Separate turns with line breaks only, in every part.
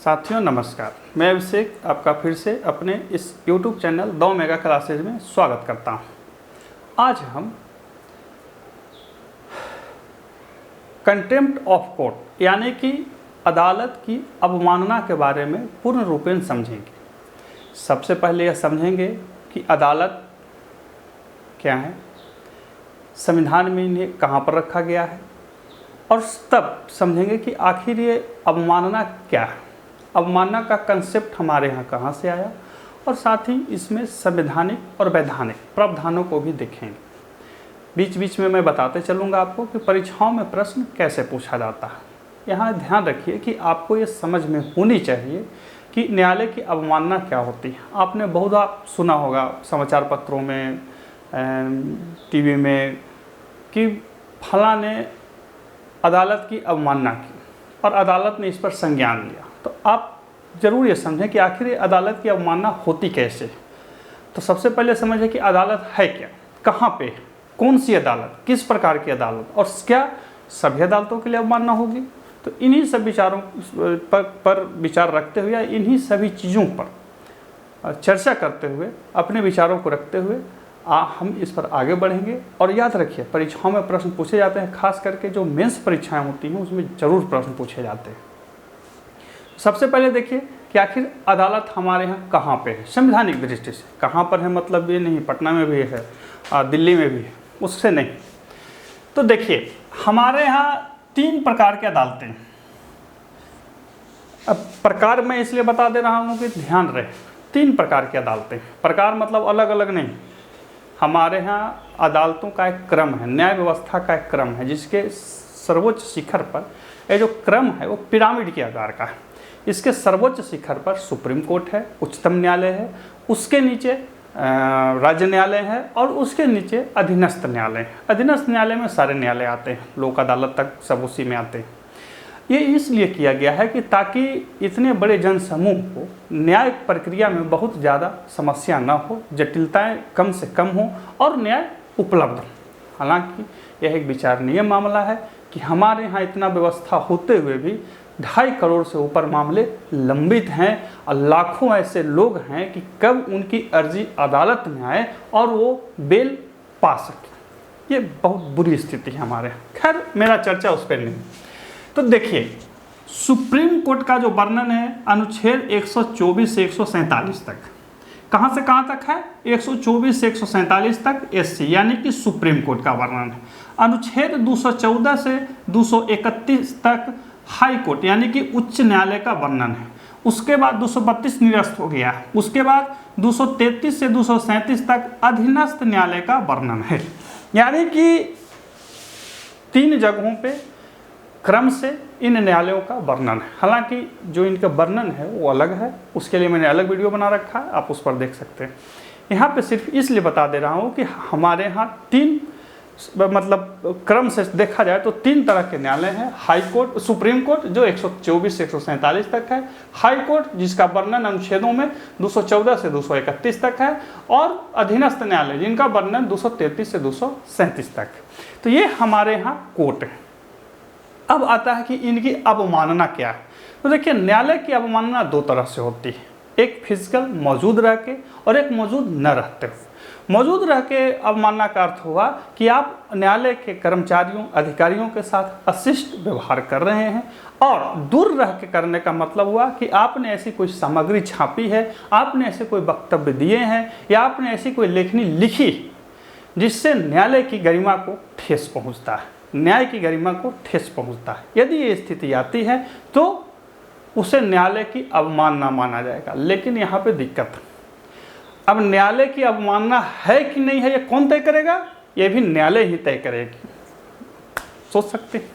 साथियों नमस्कार, मैं अभिषेक आपका फिर से अपने इस YouTube चैनल 2 मेगा क्लासेज में स्वागत करता हूं। आज हम कंटेम्प्ट ऑफ कोर्ट यानी कि अदालत की अवमानना के बारे में पूर्ण रूपेण समझेंगे। सबसे पहले यह समझेंगे कि अदालत क्या है, संविधान में इन्हें कहाँ पर रखा गया है, और तब समझेंगे कि आखिर ये अवमानना क्या है, अवमानना का कंसेप्ट हमारे यहाँ कहाँ से आया, और साथ ही इसमें संवैधानिक और वैधानिक प्रावधानों को भी देखेंगे। बीच बीच में मैं बताते चलूँगा आपको कि परीक्षाओं में प्रश्न कैसे पूछा जाता है। यहाँ ध्यान रखिए कि आपको ये समझ में होनी चाहिए कि न्यायालय की अवमानना क्या होती है। आपने बहुत सुना होगा समाचार पत्रों में, टीवी में कि फलां ने अदालत की अवमानना की और अदालत ने इस पर संज्ञान लिया। तो आप ज़रूर ये समझें कि आखिर ये अदालत की अवमानना होती कैसे। तो सबसे पहले समझें कि अदालत है क्या, कहाँ पे, कौन सी अदालत, किस प्रकार की अदालत, और क्या सभी अदालतों के लिए अवमानना होगी। तो इन्हीं सब विचारों पर विचार रखते हुए या इन्हीं सभी चीज़ों पर चर्चा करते हुए अपने विचारों को रखते हुए हम इस पर आगे बढ़ेंगे। और याद रखिए, परीक्षाओं में प्रश्न पूछे जाते हैं, खास करके जो मेंस परीक्षाएं होती हैं उसमें ज़रूर प्रश्न पूछे जाते हैं। सबसे पहले देखिए कि आखिर अदालत हमारे यहाँ कहाँ पे है। संवैधानिक दृष्टि से कहाँ पर है, मतलब ये नहीं पटना में भी है, दिल्ली में भी है, उससे नहीं। तो देखिए हमारे यहाँ 3 प्रकार की अदालतें हैं। अब प्रकार मैं इसलिए बता दे रहा हूँ कि ध्यान रहे, 3 प्रकार की अदालतें। प्रकार मतलब अलग अलग नहीं, हमारे यहाँ अदालतों का एक क्रम है, न्याय व्यवस्था का एक क्रम है, जिसके सर्वोच्च शिखर पर ये जो क्रम है वो पिरामिड के आकार का है। इसके सर्वोच्च शिखर पर सुप्रीम कोर्ट है, उच्चतम न्यायालय है, उसके नीचे राज्य न्यायालय है, और उसके नीचे अधीनस्थ न्यायालय है। अधीनस्थ न्यायालय में सारे न्यायालय आते हैं, लोक अदालत तक सब उसी में आते हैं। ये इसलिए किया गया है कि ताकि इतने बड़े जनसमूह को न्यायिक प्रक्रिया में बहुत ज़्यादा समस्या न हो, जटिलताएं कम से कम हो और न्याय उपलब्ध हो। हालांकि यह एक विचारणीय मामला है कि हमारे यहाँ इतना व्यवस्था होते हुए भी 2.5 करोड़ से ऊपर मामले लंबित हैं, और लाखों ऐसे लोग हैं कि कब उनकी अर्जी अदालत में आए और वो बेल पा सके। ये बहुत बुरी स्थिति है हमारे यहाँ। खैर मेरा चर्चा उस पर नहीं। तो देखिए सुप्रीम कोर्ट का जो वर्णन है अनुच्छेद 124 से 147 तक, कहाँ से कहाँ तक है, 124 से 147 तक एससी यानी कि सुप्रीम कोर्ट का वर्णन है। अनुच्छेद 214 से 231 तक हाई कोर्ट यानी कि उच्च न्यायालय का वर्णन है। उसके बाद 232 निरस्त हो गया है। उसके बाद 233 से 237 तक अधीनस्थ न्यायालय का वर्णन है। यानी कि 3 जगहों पे क्रम से इन न्यायालयों का वर्णन है। हालांकि जो इनका वर्णन है वो अलग है, उसके लिए मैंने अलग वीडियो बना रखा है, आप उस पर देख सकते हैं। यहाँ पे सिर्फ इसलिए बता दे रहा हूँ कि हमारे यहाँ 3 मतलब क्रम से देखा जाए तो 3 तरह के न्यायालय हैं। हाई कोर्ट, सुप्रीम कोर्ट जो 124 से 147 तक है, हाई कोर्ट जिसका वर्णन अनुच्छेदों में 214 से 231 तक है, और अधीनस्थ न्यायालय जिनका वर्णन 233 से 237 तक। तो ये हमारे यहाँ कोर्ट है। अब आता है कि इनकी अवमानना क्या है। तो देखिए न्यायालय की अवमानना 2 तरह से होती है, एक फिजिकल मौजूद रह के और एक मौजूद न रहते हुए। मौजूद रह के अवमानना का अर्थ हुआ कि आप न्यायालय के कर्मचारियों अधिकारियों के साथ अशिष्ट व्यवहार कर रहे हैं, और दूर रह के करने का मतलब हुआ कि आपने ऐसी कोई सामग्री छापी है, आपने ऐसे कोई वक्तव्य दिए हैं, या आपने ऐसी कोई लेखनी लिखी जिससे न्यायालय की गरिमा को ठेस पहुँचता है, न्याय की गरिमा को ठेस पहुँचता है। यदि ये स्थिति आती है तो उसे न्यायालय की अवमानना माना जाएगा। लेकिन यहाँ पे दिक्कत, अब न्यायालय की अवमानना है कि नहीं है ये कौन तय करेगा, ये भी न्यायालय ही तय करेगी। सोच सकते हैं,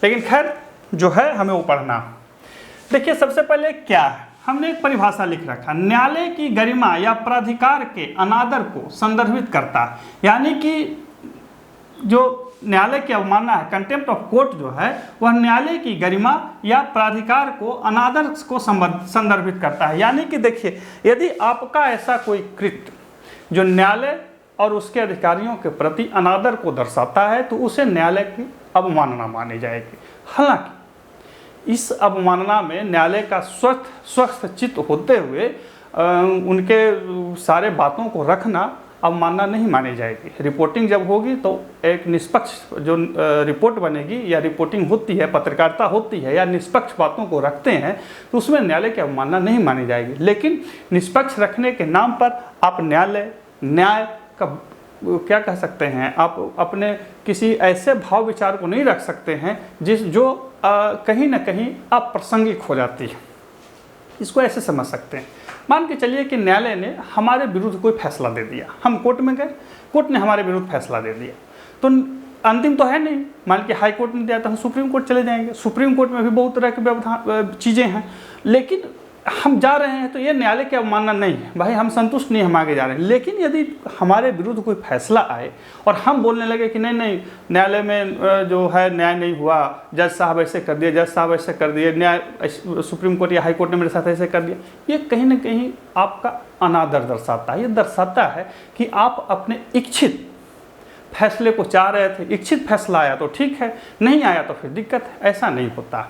लेकिन खैर जो है हमें वो पढ़ना। देखिए सबसे पहले क्या है, हमने एक परिभाषा लिख रखा, न्यायालय की गरिमा या प्राधिकार के अनादर को संदर्भित करता है। यानी कि जो न्यायालय की अवमानना है, कंटेम्प्ट ऑफ कोर्ट जो है, वह न्यायालय की गरिमा या प्राधिकार को अनादर को संदर्भित करता है। यानी कि देखिए यदि आपका ऐसा कोई कृत्य जो न्यायालय और उसके अधिकारियों के प्रति अनादर को दर्शाता है तो उसे न्यायालय की अवमानना मानी जाएगी। हालांकि इस अवमानना में न्यायालय का स्वस्थ चित्त होते हुए उनके सारे बातों को रखना अवमानना नहीं मानी जाएगी। रिपोर्टिंग जब होगी तो एक निष्पक्ष जो रिपोर्ट बनेगी या रिपोर्टिंग होती है, पत्रकारिता होती है या निष्पक्ष बातों को रखते हैं तो उसमें न्यायालय की अवमानना नहीं मानी जाएगी। लेकिन निष्पक्ष रखने के नाम पर आप न्याय का क्या कह सकते हैं, आप अपने किसी ऐसे भाव विचार को नहीं रख सकते हैं जो कहीं ना कहीं अप्रासंगिक हो जाती है। इसको ऐसे समझ सकते हैं, मान के चलिए कि न्यायालय ने हमारे विरुद्ध कोई फैसला दे दिया, हम कोर्ट में गए, कोर्ट ने हमारे विरुद्ध फैसला दे दिया, तो अंतिम तो है नहीं। मान के हाई कोर्ट ने दिया तो हम सुप्रीम कोर्ट चले जाएंगे, सुप्रीम कोर्ट में भी बहुत तरह की चीज़ें हैं, लेकिन हम जा रहे हैं तो ये न्यायालय की अवमानना नहीं है, भाई हम संतुष्ट नहीं, हम आगे जा रहे हैं। लेकिन यदि हमारे विरुद्ध कोई फैसला आए और हम बोलने लगे कि नहीं न्यायालय में जो है न्याय नहीं हुआ, जज साहब ऐसे कर दिए, जज साहब ऐसे कर दिए, न्याय सुप्रीम कोर्ट या हाई कोर्ट ने मेरे साथ ऐसे कर दिया, ये कहीं ना कहीं आपका अनादर दर्शाता है। ये दर्शाता है कि आप अपने इच्छित फैसले को चाह रहे थे, इच्छित फैसला आया तो ठीक है, नहीं आया तो फिर दिक्कत है। ऐसा नहीं होता।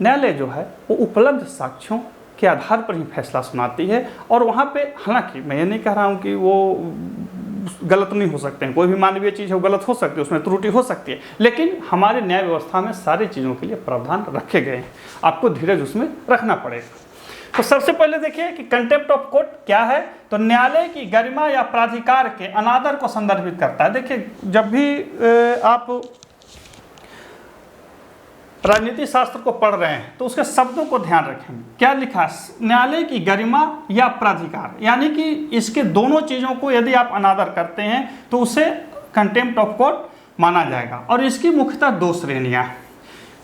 न्यायालय जो है वो उपलब्ध साक्ष्यों के आधार पर ही फैसला सुनाती है, और वहाँ पे हालांकि मैं ये नहीं कह रहा हूँ कि वो गलत नहीं हो सकते हैं, कोई भी मानवीय चीज़ है वो गलत हो सकती है, उसमें त्रुटि हो सकती है, लेकिन हमारे न्याय व्यवस्था में सारी चीज़ों के लिए प्रावधान रखे गए हैं, आपको धीरज उसमें रखना पड़ेगा। तो सबसे पहले देखिए कि कंटेम्प्ट ऑफ कोर्ट क्या है, तो न्यायालय की गरिमा या प्राधिकार के अनादर को संदर्भित करता है। देखिए जब भी आप राजनीति शास्त्र को पढ़ रहे हैं तो उसके शब्दों को ध्यान रखेंगे। क्या लिखा, न्यायालय की गरिमा या प्राधिकार, यानी कि इसके दोनों चीज़ों को यदि आप अनादर करते हैं तो उसे कंटेम्प्ट ऑफ कोर्ट माना जाएगा। और इसकी मुख्यतः दो श्रेणियाँ,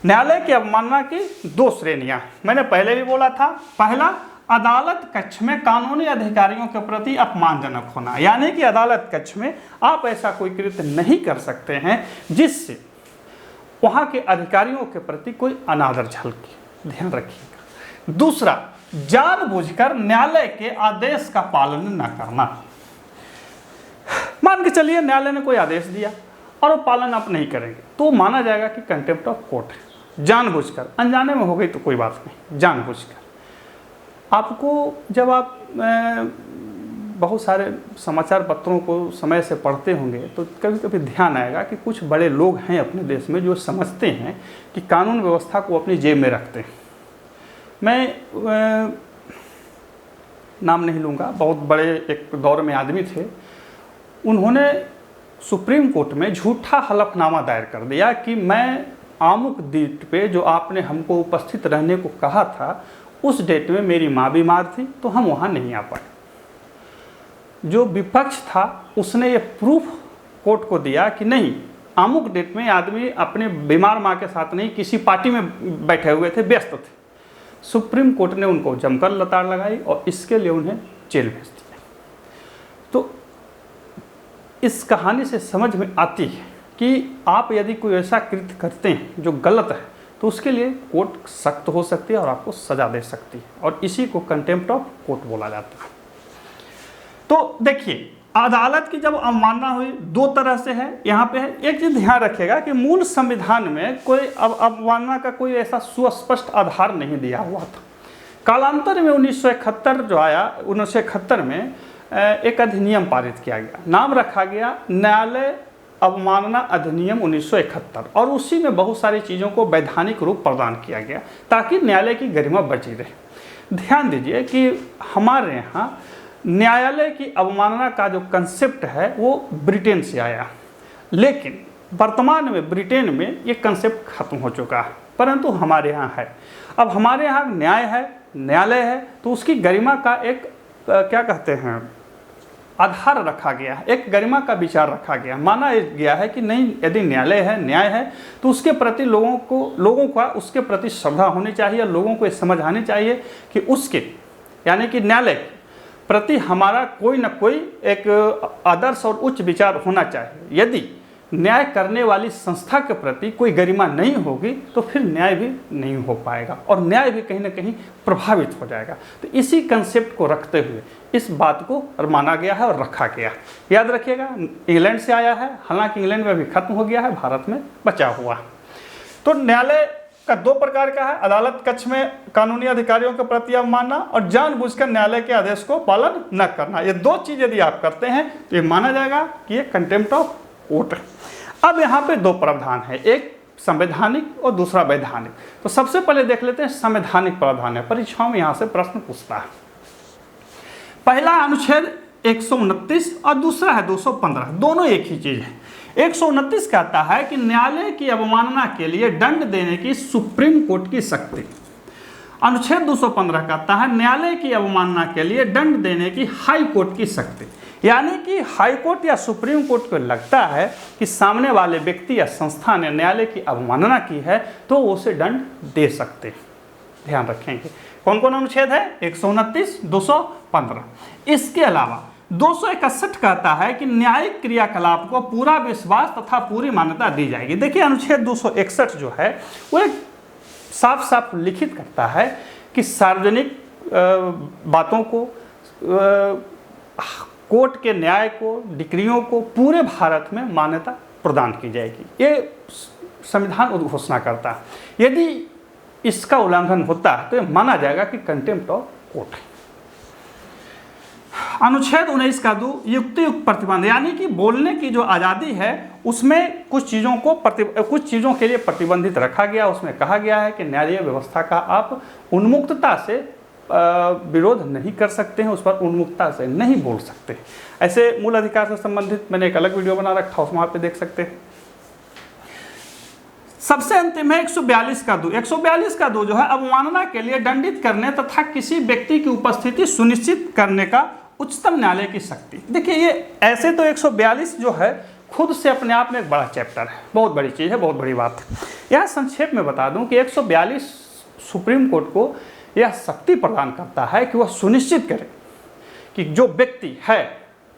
न्यायालय की अवमानना की दो श्रेणियाँ मैंने पहले भी बोला था। पहला, अदालत कक्ष में कानूनी अधिकारियों के प्रति अपमानजनक होना, यानी कि अदालत कक्ष में आप ऐसा कोई कृत्य नहीं कर सकते हैं जिससे वहाँ के अधिकारियों के प्रति कोई अनादर झलके, ध्यान रखिएगा। दूसरा, जानबूझकर न्यायालय के आदेश का पालन न करना। मान के चलिए न्यायालय ने कोई आदेश दिया और वो पालन आप नहीं करेंगे तो माना जाएगा कि कंटेम्प्ट ऑफ कोर्ट है। जानबूझकर, अनजाने में हो गई तो कोई बात नहीं, जानबूझकर। आपको जब आप बहुत सारे समाचार पत्रों को समय से पढ़ते होंगे तो कभी कभी ध्यान आएगा कि कुछ बड़े लोग हैं अपने देश में जो समझते हैं कि कानून व्यवस्था को अपनी जेब में रखते हैं। मैं नाम नहीं लूँगा, बहुत बड़े एक दौर में आदमी थे, उन्होंने सुप्रीम कोर्ट में झूठा हलफनामा दायर कर दिया कि मैं आमुक डेट पे जो आपने हमको उपस्थित रहने को कहा था उस डेट में मेरी माँ बीमार थी तो हम वहाँ नहीं आ पाए। जो विपक्ष था उसने ये प्रूफ कोर्ट को दिया कि नहीं, अमुक डेट में आदमी अपने बीमार माँ के साथ नहीं, किसी पार्टी में बैठे हुए थे, व्यस्त थे। सुप्रीम कोर्ट ने उनको जमकर लताड़ लगाई और इसके लिए उन्हें जेल भेज दिया। तो इस कहानी से समझ में आती है कि आप यदि कोई ऐसा कृत्य करते हैं जो गलत है तो उसके लिए कोर्ट सख्त हो सकती है और आपको सजा दे सकती है, और इसी को कंटेम्प्ट ऑफ कोर्ट बोला जाता है। तो देखिए अदालत की जब अवमानना हुई दो तरह से है, यहाँ पे है। एक चीज ध्यान रखिएगा कि मूल संविधान में कोई अवमानना का कोई ऐसा सुस्पष्ट आधार नहीं दिया हुआ था। कालांतर में 1971 जो आया, 1971 में एक अधिनियम पारित किया गया, नाम रखा गया न्यायालय अवमानना अधिनियम 1971, और उसी में बहुत सारी चीज़ों को वैधानिक रूप प्रदान किया गया ताकि न्यायालय की गरिमा बची रहे। ध्यान दीजिए कि हमारे यहाँ न्यायालय की अवमानना का जो कंसेप्ट है वो ब्रिटेन से आया, लेकिन वर्तमान में ब्रिटेन में ये कंसेप्ट खत्म हो चुका है, परंतु हमारे यहाँ है। अब हमारे यहाँ न्याय है, न्यायालय है, तो उसकी गरिमा का एक क्या कहते हैं आधार रखा गया, एक गरिमा का विचार रखा गया। माना गया है कि नहीं, यदि न्यायालय है, न्याय है, तो उसके प्रति लोगों का उसके प्रति श्रद्धा होनी चाहिए, लोगों को ये समझ आनी चाहिए कि उसके यानी कि न्यायालय प्रति हमारा कोई ना कोई एक आदर्श और उच्च विचार होना चाहिए। यदि न्याय करने वाली संस्था के प्रति कोई गरिमा नहीं होगी तो फिर न्याय भी नहीं हो पाएगा और न्याय भी कहीं ना कहीं प्रभावित हो जाएगा। तो इसी कंसेप्ट को रखते हुए इस बात को माना गया है और रखा गया। याद रखिएगा, इंग्लैंड से आया है, हालांकि इंग्लैंड में भी खत्म हो गया है, भारत में बचा हुआ। तो न्यायालय का दो प्रकार का है, अदालत कक्ष में कानूनी अधिकारियों के प्रति अवमानना और जानबूझकर न्यायालय के आदेश को पालन न करना। ये दो चीज यदि आप करते हैं तो ये माना जाएगा कि ये कंटेम्प्ट ऑफ कोर्ट है। अब यहाँ पे दो प्रावधान है, एक संवैधानिक और दूसरा वैधानिक। तो सबसे पहले देख लेते हैं संवैधानिक प्रावधान है, परीक्षाओं में यहाँ से प्रश्न पूछता है। पहला अनुच्छेद 129 और दूसरा है 215, दोनों एक ही चीज है। 129 कहता है कि न्यायालय की अवमानना के लिए दंड देने की सुप्रीम कोर्ट की शक्ति। अनुच्छेद 215 कहता है न्यायालय की अवमानना के लिए दंड देने की हाई कोर्ट की शक्ति। यानी कि हाई कोर्ट या सुप्रीम कोर्ट को लगता है कि सामने वाले व्यक्ति या संस्था ने न्यायालय की अवमानना की है तो वो उसे दंड दे सकते हैं। ध्यान रखेंगे कौन कौन अनुच्छेद है, 129, 215। इसके अलावा 261 कहता है कि न्यायिक क्रियाकलाप को पूरा विश्वास तथा पूरी मान्यता दी जाएगी। देखिए अनुच्छेद 261 जो है वो एक साफ साफ लिखित करता है कि सार्वजनिक बातों को, कोर्ट के न्याय को, डिक्रियों को पूरे भारत में मान्यता प्रदान की जाएगी। ये संविधान उद्घोषणा करता है। यदि इसका उल्लंघन होता है तो ये माना जाएगा कि कंटेम्प्ट ऑफ कोर्ट है। अनुच्छेद 19 का 2 युक्तियुक्त प्रतिबंध, यानी कि बोलने की जो आज़ादी है उसमें कुछ चीज़ों के लिए प्रतिबंधित रखा गया। उसमें कहा गया है कि न्यायिक व्यवस्था का आप उन्मुक्तता से विरोध नहीं कर सकते हैं, उस पर उन्मुक्तता से नहीं बोल सकते। ऐसे मूल अधिकार से संबंधित मैंने एक अलग वीडियो बना रखा, उस वहाँ पे देख सकते हैं। सबसे अंतिम है 142 का 2। 142 का 2 जो है अवमानना के लिए दंडित करने तथा किसी व्यक्ति की उपस्थिति सुनिश्चित करने का उच्चतम न्यायालय की शक्ति। देखिए ये ऐसे तो 142 जो है खुद से अपने आप में एक बड़ा चैप्टर है, बहुत बड़ी चीज़ है, बहुत बड़ी बात है। यहाँ संक्षेप में बता दूं कि 142 सुप्रीम कोर्ट को यह शक्ति प्रदान करता है कि वह सुनिश्चित करे कि जो व्यक्ति है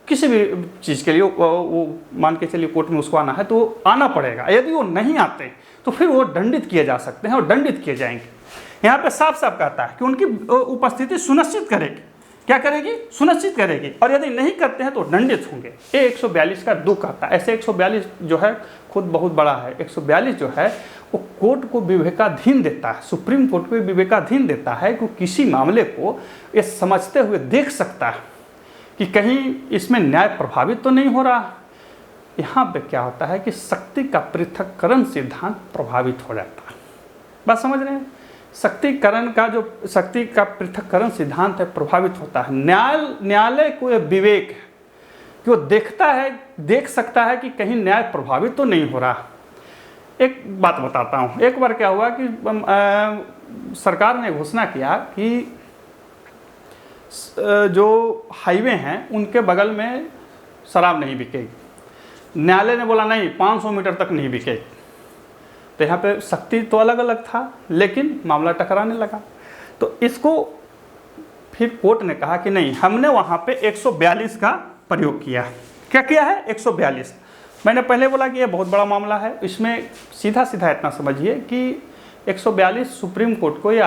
किसी भी चीज़ के लिए वो मान के चलिए कोर्ट में उसको आना है तो आना पड़ेगा। यदि वो नहीं आते तो फिर वो दंडित किए जा सकते हैं और दंडित किए जाएंगे। यहाँ पे साफ साफ कहता है कि उनकी उपस्थिति सुनिश्चित करेगी। क्या करेगी? सुनिश्चित करेगी। और यदि नहीं करते हैं तो दंडित होंगे। ये 142 का 2 कहता है। ऐसे 142 जो है खुद बहुत बड़ा है। 142 जो है वो कोर्ट को विवेकाधीन देता है, सुप्रीम कोर्ट को विवेकाधीन देता है कि किसी मामले को ये समझते हुए देख सकता है कि कहीं इसमें न्याय प्रभावित तो नहीं हो रहा। यहाँ पे क्या होता है कि शक्ति का पृथक्करण सिद्धांत प्रभावित हो जाता है। बात समझ रहे हैं? शक्ति का पृथक्करण सिद्धांत है प्रभावित होता है। न्यायालय को यह विवेक है कि वो देख सकता है कि कहीं न्याय प्रभावित तो नहीं हो रहा। एक बात बताता हूँ। एक बार क्या हुआ कि सरकार ने घोषणा किया कि जो हाईवे हैं उनके बगल में शराब नहीं बिकेगी। न्यायालय ने बोला नहीं, 500 मीटर तक नहीं बिकेगी। तो यहाँ पे शक्ति तो अलग अलग था लेकिन मामला टकराने लगा। तो इसको फिर कोर्ट ने कहा कि नहीं, हमने वहाँ पे 142 का प्रयोग किया। क्या किया है? 142। मैंने पहले बोला कि यह बहुत बड़ा मामला है। इसमें सीधा सीधा इतना समझिए कि 142 सुप्रीम कोर्ट को यह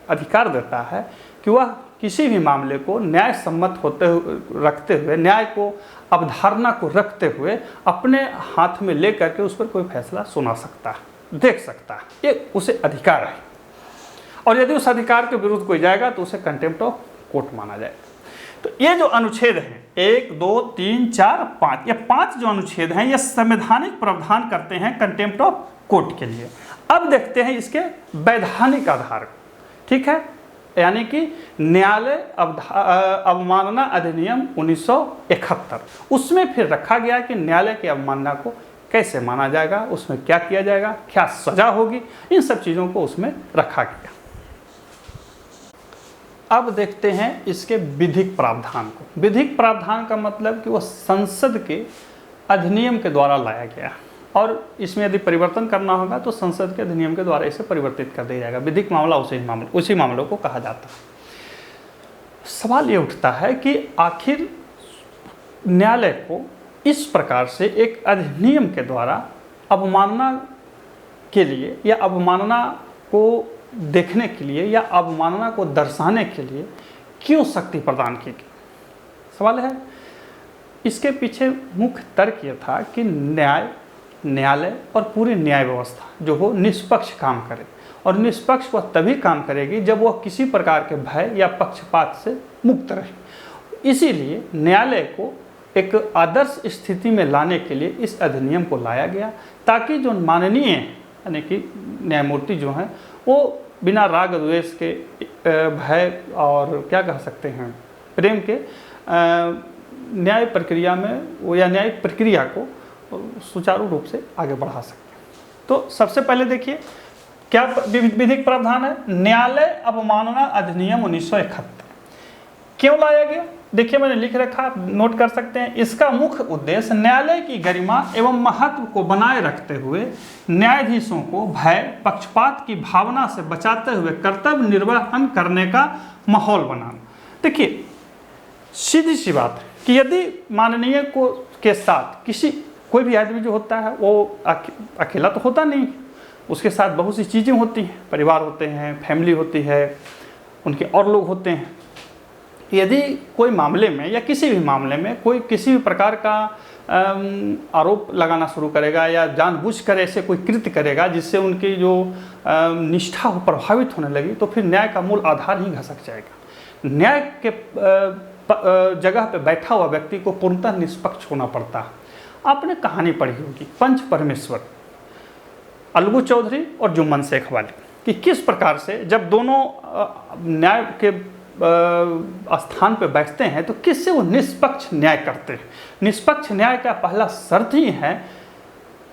अधिकार देता है कि वह किसी भी मामले को न्याय सम्मत रखते हुए, न्याय को अवधारणा को रखते हुए अपने हाथ में लेकर के उस पर कोई फैसला सुना सकता है, देख सकता है। ये उसे अधिकार है। और यदि उस अधिकार के विरुद्ध कोई जाएगा तो उसे कंटेम्प्ट ऑफ कोर्ट माना जाएगा। तो ये जो अनुच्छेद हैं 1, 2, 3, 4, 5, ये 5 जो अनुच्छेद हैं ये संवैधानिक प्रावधान करते हैं कंटेम्प्ट ऑफ कोर्ट के लिए। अब देखते हैं इसके वैधानिक आधार को। ठीक है, यानी कि न्यायालय अवमानना अधिनियम 1971, उसमें फिर रखा गया कि न्यायालय की अवमानना को कैसे माना जाएगा, उसमें क्या किया जाएगा, क्या सजा होगी, इन सब चीज़ों को उसमें रखा गया। अब देखते हैं इसके विधिक प्रावधान को। विधिक प्रावधान का मतलब कि वह संसद के अधिनियम के द्वारा लाया गया और इसमें यदि परिवर्तन करना होगा तो संसद के अधिनियम के द्वारा इसे परिवर्तित कर दिया जाएगा। विधिक मामला उसी मामलों को कहा जाता है। सवाल ये उठता है कि आखिर न्यायालय को इस प्रकार से एक अधिनियम के द्वारा अवमानना के लिए या अवमानना को देखने के लिए या अवमानना को दर्शाने के लिए क्यों शक्ति प्रदान की गई? सवाल है। इसके पीछे मुख्य तर्क यह था कि न्याय न्यायालय और पूरी न्याय व्यवस्था जो हो निष्पक्ष काम करे, और निष्पक्ष वह तभी काम करेगी जब वह किसी प्रकार के भय या पक्षपात से मुक्त रहे। इसीलिए न्यायालय को एक आदर्श स्थिति में लाने के लिए इस अधिनियम को लाया गया, ताकि जो माननीय यानी कि न्यायमूर्ति जो हैं वो बिना राग द्वेष के, भय और क्या कह सकते हैं प्रेम के न्याय प्रक्रिया में वो या न्यायिक प्रक्रिया को सुचारू रूप से आगे बढ़ा सकते हैं। तो सबसे पहले देखिए क्या विधिक प्रावधान है। न्यायालय अवमानना अधिनियम 1971 क्यों लाया गया, देखिए मैंने लिख रखा, आप नोट कर सकते हैं। इसका मुख्य उद्देश्य न्यायालय की गरिमा एवं महत्व को बनाए रखते हुए न्यायाधीशों को भय पक्षपात की भावना से बचाते हुए कर्तव्य निर्वहन करने का माहौल बनाना। देखिए सीधी सी बात है कि यदि माननीय को के साथ कोई भी आदमी जो होता है वो अकेला तो होता नहीं, उसके साथ बहुत सी चीज़ें होती हैं, परिवार होते हैं, फैमिली होती है, उनके और लोग होते हैं। यदि कोई मामले में या किसी भी मामले में कोई किसी भी प्रकार का आरोप लगाना शुरू करेगा या जानबूझकर ऐसे कोई कृत्य करेगा जिससे उनकी जो निष्ठा हो प्रभावित होने लगी, तो फिर न्याय का मूल आधार ही घसक जाएगा। न्याय के जगह पे बैठा हुआ व्यक्ति को पूर्णतः निष्पक्ष होना पड़ता है। आपने कहानी पढ़ी होगी पंच परमेश्वर, अलगू चौधरी और जुम्मन शेख वाली, कि किस प्रकार से जब दोनों न्याय के स्थान पे बैठते हैं तो किससे वो निष्पक्ष न्याय करते हैं। निष्पक्ष न्याय का पहला शर्त ही है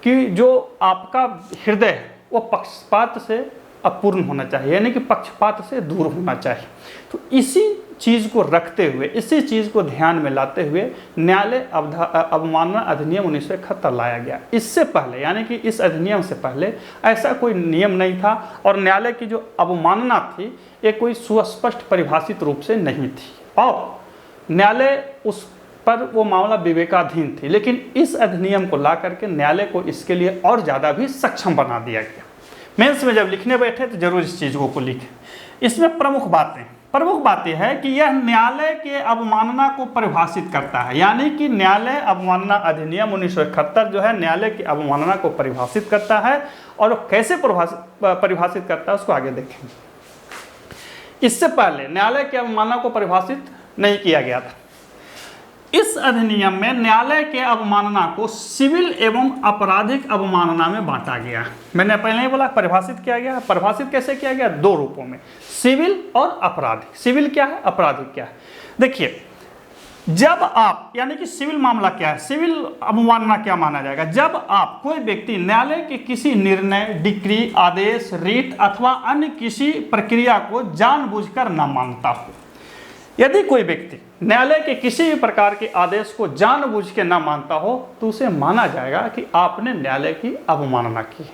कि जो आपका हृदय है वो पक्षपात से अपूर्ण होना चाहिए, यानी कि पक्षपात से दूर होना चाहिए। तो इसी चीज़ को रखते हुए, इसी चीज़ को ध्यान में लाते हुए न्यायालय अवमानना अधिनियम 1971 लाया गया। इससे पहले यानी कि इस अधिनियम से पहले ऐसा कोई नियम नहीं था, और न्यायालय की जो अवमानना थी ये कोई सुस्पष्ट परिभाषित रूप से नहीं थी, और न्यायालय उस पर वो मामला विवेकाधीन थी। लेकिन इस अधिनियम को ला करके न्यायालय को इसके लिए और ज़्यादा भी सक्षम बना दिया गया। मेंस में जब लिखने बैठे तो जरूर इस चीज़ को लिखें। इसमें प्रमुख बात यह है कि यह न्यायालय के अवमानना को परिभाषित करता है, यानी कि न्यायालय अवमानना अधिनियम 1971 जो है न्यायालय की अवमानना को परिभाषित करता है। और कैसे परिभाषित करता है उसको आगे देखेंगे। इससे पहले न्यायालय की अवमानना को परिभाषित नहीं किया गया था। इस अधिनियम में न्यायालय के अवमानना को सिविल एवं आपराधिक अवमानना में बांटा गया। मैंने पहले ही बोला परिभाषित किया गया। परिभाषित कैसे किया गया? दो रूपों में, सिविल और आपराधिक। सिविल क्या है, आपराधिक क्या है? देखिए जब आप यानी कि सिविल मामला क्या है, सिविल अवमानना क्या माना जाएगा? जब आप कोई व्यक्ति न्यायालय के किसी निर्णय, डिक्री, आदेश, रीट अथवा अन्य किसी प्रक्रिया को जानबूझकर न मानता हो। यदि कोई व्यक्ति न्यायालय के किसी भी प्रकार के आदेश को जानबूझ के न मानता हो तो उसे माना जाएगा कि आपने न्यायालय की अवमानना की।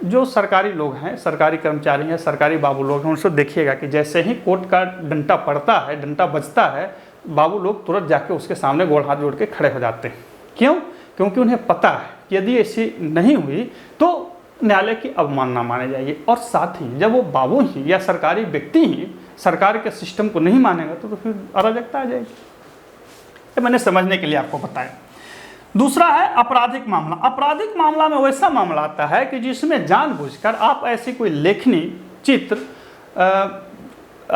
जो सरकारी लोग हैं, सरकारी कर्मचारी हैं, सरकारी बाबू लोग हैं, उनसे देखिएगा कि जैसे ही कोर्ट का डंडा पड़ता है, डंडा बजता है, बाबू लोग तुरंत जाके उसके सामने गोड़ हाथ जोड़ के खड़े हो जाते हैं। क्यों? क्योंकि उन्हें पता है कि यदि ऐसी नहीं हुई तो न्यायालय की अवमानना मानी जाएगी। और साथ ही जब वो बाबू ही या सरकारी व्यक्ति ही सरकार के सिस्टम को नहीं मानेगा तो फिर अराजकता आ जाएगी। ये मैंने समझने के लिए आपको बताया। दूसरा है आपराधिक मामला। आपराधिक मामला में वैसा मामला आता है कि जिसमें जानबूझकर आप ऐसी कोई लेखनी, चित्र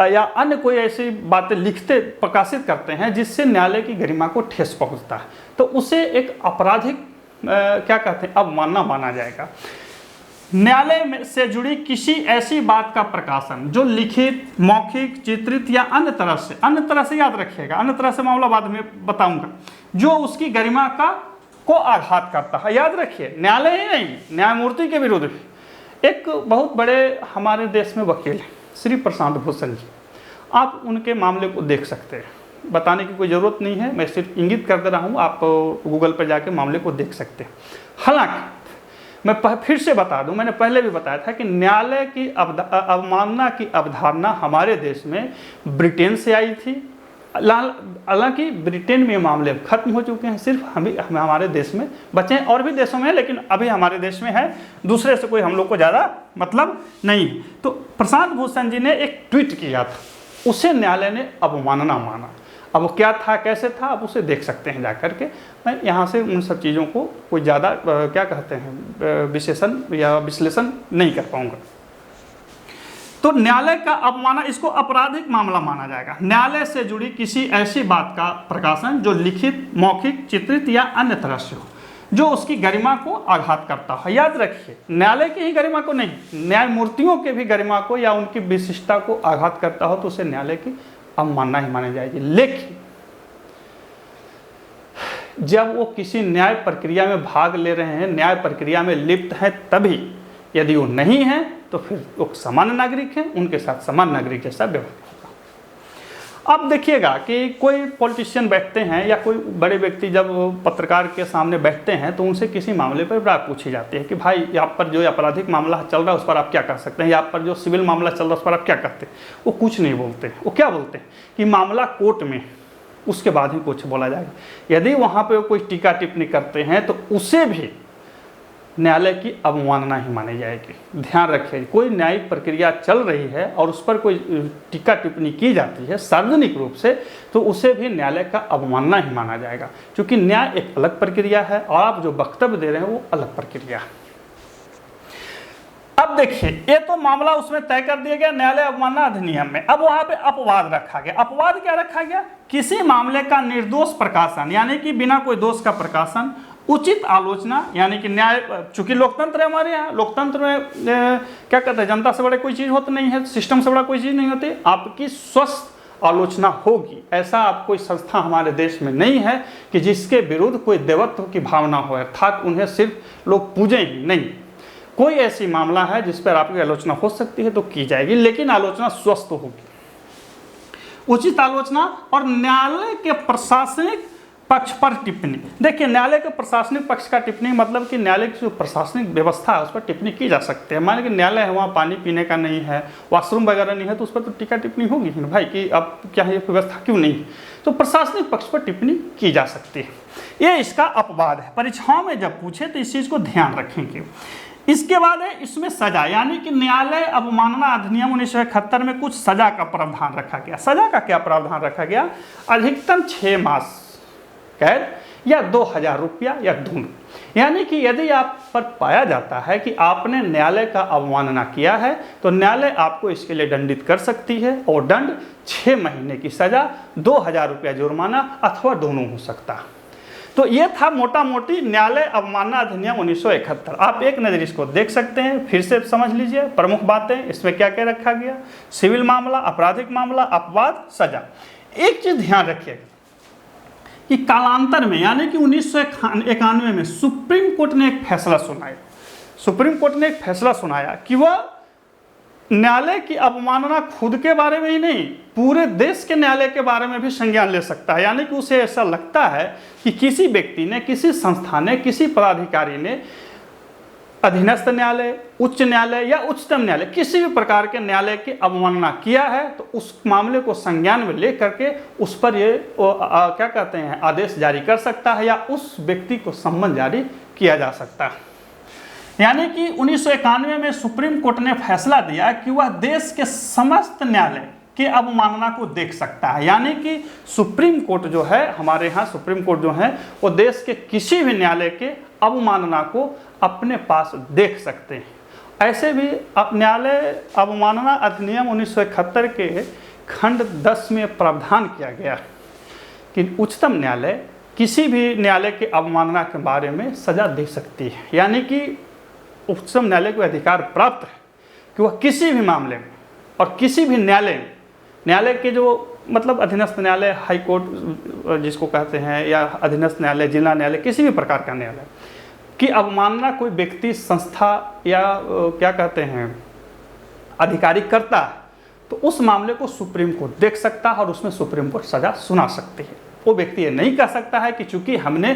या अन्य कोई ऐसी बातें लिखते, प्रकाशित करते हैं जिससे न्यायालय की गरिमा को ठेस पहुंचता है, तो उसे एक आपराधिक क्या कहते हैं, अवमानना माना जाएगा। न्यायालय में से जुड़ी किसी ऐसी बात का प्रकाशन जो लिखित, मौखिक, चित्रित या अन्य तरह से याद रखिएगा, अन्य तरह से मामला बाद में बताऊंगा, जो उसकी गरिमा को आघात करता है। याद रखिए, न्यायालय ही नहीं, न्यायमूर्ति के विरुद्ध भी। एक बहुत बड़े हमारे देश में वकील हैं श्री प्रशांत भूषण जी, आप उनके मामले को देख सकते हैं, बताने की कोई ज़रूरत नहीं है, मैं सिर्फ इंगित कर दे रहा हूँ, आप गूगल पर जाके मामले को देख सकते हैं। हालांकि मैं फिर से बता दूं, मैंने पहले भी बताया था कि न्यायालय की अवमानना की अवधारणा हमारे देश में ब्रिटेन से आई थी। हालांकि ब्रिटेन में मामले खत्म हो चुके हैं, सिर्फ हमारे देश में बचे हैं, और भी देशों में है लेकिन अभी हमारे देश में है, दूसरे से कोई हम लोग को ज़्यादा मतलब नहीं है। तो प्रशांत भूषण जी ने एक ट्वीट किया था, उसे न्यायालय ने अवमानना माना। अब वो क्या था, कैसे था, आप उसे देख सकते हैं जा कर के। मैं यहाँ से उन सब चीज़ों को कोई ज़्यादा क्या कहते हैं विशेषण या विश्लेषण नहीं कर पाऊँगा। तो न्यायालय का अवमानना, इसको आपराधिक मामला माना जाएगा। न्यायालय से जुड़ी किसी ऐसी बात का प्रकाशन जो लिखित, मौखिक, चित्रित या अन्य तरह से हो, जो उसकी गरिमा को आघात करता है। याद रखिए, न्यायालय की ही गरिमा को नहीं, न्यायमूर्तियों के भी गरिमा को या उनकी विशिष्टता को आघात करता हो तो उसे न्यायालय की अवमानना ही मानी जाएगी। लेकिन जब वो किसी न्याय प्रक्रिया में भाग ले रहे हैं, न्याय प्रक्रिया में लिप्त हैं, तभी, यदि वो नहीं है तो फिर वो सामान्य नागरिक हैं, उनके साथ सामान्य नागरिक जैसा व्यवहार होगा। अब देखिएगा कि कोई पॉलिटिशियन बैठते हैं या कोई बड़े व्यक्ति जब पत्रकार के सामने बैठते हैं तो उनसे किसी मामले पर राय पूछी जाती है कि भाई आप पर जो आपराधिक मामला चल रहा है उस पर आप क्या कर सकते हैं, या आप पर जो सिविल मामला चल रहा है उस पर आप क्या करते हैं। वो कुछ नहीं बोलते, वो क्या बोलते हैं कि मामला कोर्ट में, उसके बाद ही कुछ बोला जाएगा। यदि वहाँ पर कोई टीका टिप्पणी करते हैं तो उसे भी न्यायालय की अवमानना ही मानी जाएगी। ध्यान रखिए, कोई न्यायिक प्रक्रिया चल रही है और उस पर कोई टीका टिप्पणी की जाती है सार्वजनिक रूप से, तो उसे भी न्यायालय का अवमानना ही माना जाएगा, क्योंकि न्याय एक अलग प्रक्रिया है और आप जो वक्तव्य दे रहे हैं वो अलग प्रक्रिया है। अब देखिए, ये तो मामला उसमें तय कर दिया गया न्यायालय अवमानना अधिनियम में। अब वहां पे अपवाद रखा गया। अपवाद क्या रखा गया? किसी मामले का निर्दोष प्रकाशन, यानी कि बिना कोई दोष का प्रकाशन, उचित आलोचना, यानी कि न्याय, चूंकि लोकतंत्र है हमारे यहाँ, लोकतंत्र में क्या कहते हैं, जनता से बड़े कोई चीज़ होती नहीं है, सिस्टम से बड़ा कोई चीज़ नहीं होती, आपकी स्वस्थ आलोचना होगी। ऐसा आप कोई संस्था हमारे देश में नहीं है कि जिसके विरुद्ध कोई देवत्व की भावना हो, अर्थात उन्हें सिर्फ लोग पूजें ही नहीं। कोई ऐसी मामला है जिस पर आपकी आलोचना हो सकती है तो की जाएगी, लेकिन आलोचना स्वस्थ होगी, उचित आलोचना। और न्यायालय के प्रशासनिक पक्ष पर टिप्पणी। देखिए, न्यायालय के प्रशासनिक पक्ष का टिप्पणी मतलब कि न्यायालय की जो प्रशासनिक व्यवस्था है उस पर टिप्पणी की जा सकती है। मान लीजिए न्यायालय है, वहाँ पानी पीने का नहीं है, वॉशरूम वगैरह नहीं है, तो उस पर तो टीका टिप्पणी होगी ना भाई कि अब क्या है, ये व्यवस्था क्यों नहीं है। तो प्रशासनिक पक्ष पर टिप्पणी की जा सकती है। ये इसका अपवाद है। परीक्षाओं में जब पूछे तो इस चीज़ को ध्यान रखेंगे। इसके बाद है इसमें सजा, यानी कि न्यायालय अवमानना अधिनियम 1971 में कुछ सजा का प्रावधान रखा गया। सजा का क्या प्रावधान रखा गया? अधिकतम 6 मास कैद या 2000 रुपया या दोनों। यानी कि यदि आप पर पाया जाता है कि आपने न्यायालय का अवमानना किया है तो न्यायालय आपको इसके लिए दंडित कर सकती है, और दंड 6 महीने की सजा, 2000 रुपया जुर्माना अथवा दोनों हो सकता। तो ये था मोटा मोटी न्यायालय अवमानना अधिनियम 1971। आप एक नज़र इसको देख सकते हैं, फिर से समझ लीजिए प्रमुख बातें इसमें क्या क्या रखा गया। सिविल मामला, आपराधिक मामला, अपवाद, सजा। एक चीज़ ध्यान रखिएगा कि कालांतर में, यानी कि 1991 में सुप्रीम कोर्ट ने एक फैसला सुनाया। सुप्रीम कोर्ट ने एक फैसला सुनाया कि वह न्यायालय की अवमानना खुद के बारे में ही नहीं, पूरे देश के न्यायालय के बारे में भी संज्ञान ले सकता है। यानी कि उसे ऐसा लगता है कि किसी व्यक्ति ने, किसी संस्था ने, किसी पदाधिकारी ने अधीनस्थ न्यायालय, उच्च न्यायालय या उच्चतम न्यायालय, किसी भी प्रकार के न्यायालय की अवमानना किया है तो उस मामले को संज्ञान में ले करके उस पर ये क्या कहते हैं, आदेश जारी कर सकता है या उस व्यक्ति को सम्मन जारी किया जा सकता है। यानी कि 1991 में सुप्रीम कोर्ट ने फैसला दिया कि वह देश के समस्त न्यायालय के अवमानना को देख सकता है। यानी कि सुप्रीम कोर्ट जो है, हमारे यहाँ सुप्रीम कोर्ट जो है, वो देश के किसी भी न्यायालय के अवमानना को अपने पास देख सकते हैं। ऐसे भी न्यायालय अवमानना अधिनियम 1971 के खंड 10 में प्रावधान किया गया कि उच्चतम न्यायालय किसी भी न्यायालय के अवमानना के बारे में सजा दे सकती है। यानी कि उच्चतम न्यायालय को अधिकार प्राप्त है कि वह किसी भी मामले में और किसी भी न्यायालय के जो मतलब अधीनस्थ न्यायालय, हाई कोर्ट जिसको कहते हैं, या अधीनस्थ न्यायालय, जिला न्यायालय, किसी भी प्रकार का न्यायालय की अवमानना कोई व्यक्ति, संस्था या क्या कहते हैं अधिकारी करता है तो उस मामले को सुप्रीम कोर्ट देख सकता है और उसमें सुप्रीम कोर्ट सजा सुना सकती है। वो व्यक्ति ये नहीं कह सकता है कि चूंकि हमने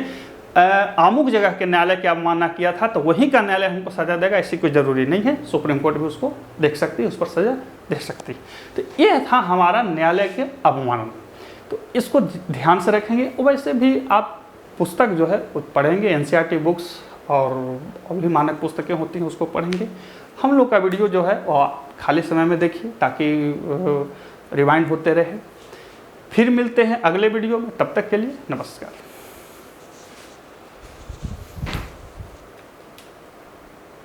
अमुक जगह के न्यायालय की अवमानना किया था तो वहीं का न्यायालय हमको सजा देगा, ऐसी कोई ज़रूरी नहीं है। सुप्रीम कोर्ट भी उसको देख सकती है, उस पर सजा दे सकती है। तो ये था हमारा न्यायालय के अवमानना। तो इसको ध्यान से रखेंगे। वैसे भी आप पुस्तक जो है वो पढ़ेंगे, NCERT बुक्स और भी मानक पुस्तकें होती हैं उसको पढ़ेंगे। हम लोग का वीडियो जो है वो खाली समय में देखिए ताकि रिवाइंड होते रहे। फिर मिलते हैं अगले वीडियो में, तब तक के लिए नमस्कार।